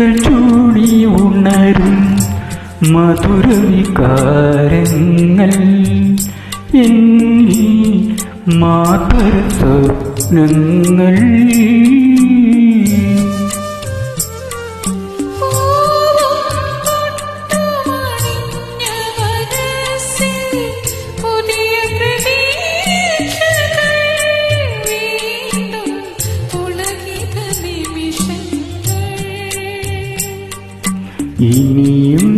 ഇതൾ ചൂടി ഉണരും മധുരവികാരങ്ങൾ എന്നിൽ മാതര സ്വപ്നങ്ങൾ. ഇനിയും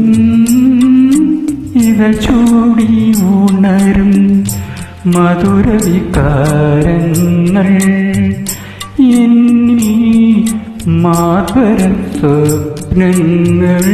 ഇതൾ ചൂടി ഉണരും മധുരവികാരങ്ങൾ എന്നിൽ മാതര സ്വപ്നങ്ങൾ.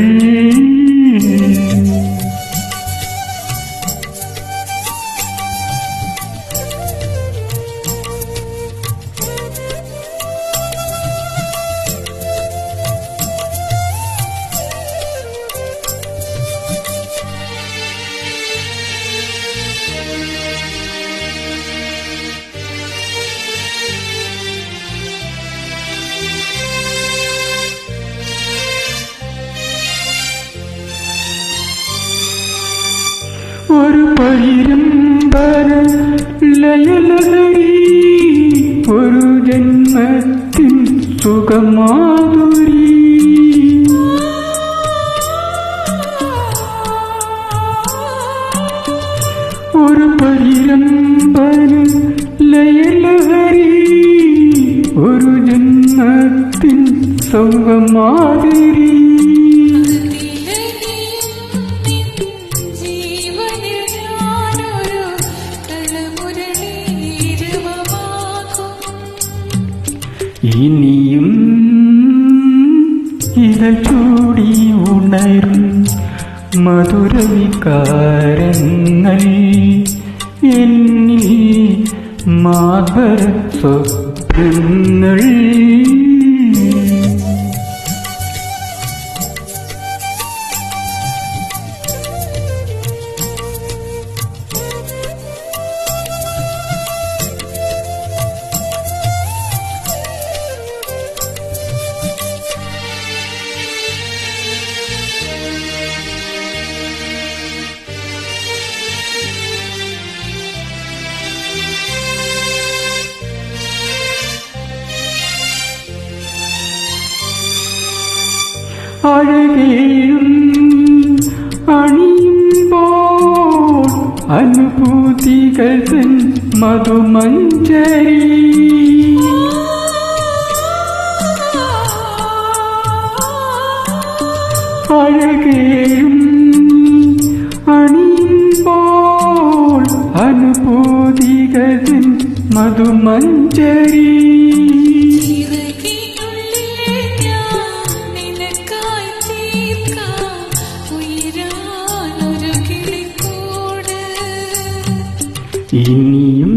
ഒരു പരിരംഭര ലയലഹരി ഒരു ജന്മത്തിൻ സുഖമാധുരി. ഒരു പരിരംഭര ലയലഹരി ഒരു ജന്മത്തിൻ സുഖമാധുരി. ഇനിയും ഇതൾ ചൂടി ഉണരും മധുരവികാരങ്ങൾ എന്നിൽ മാതര സ്വപ്നങ്ങൾ. അഴകേഴും അണിയുമ്പോൾ അനുഭൂതികൾ തൻ മധുമഞ്ജരി. അഴകേഴും അണിയുമ്പോൾ അനുഭൂതികൾ തൻ മധുമഞ്ജരി. ഇനിയും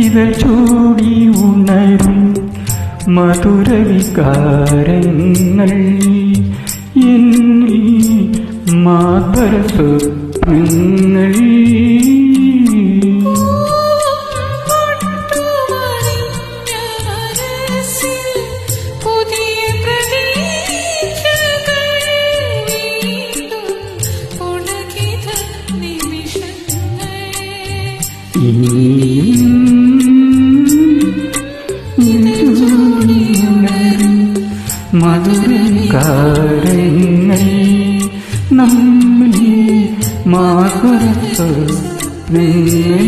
ഇതൾ ചൂടി ഉണരും മധുരവികാരങ്ങൾ എന്നിൽ മാതര സ്വപ്നങ്ങൾ. ഇനിയും മധുരവികാരങ്ങൾ നമ്മിൽ മാതര സ്വപ്നങ്ങൾ.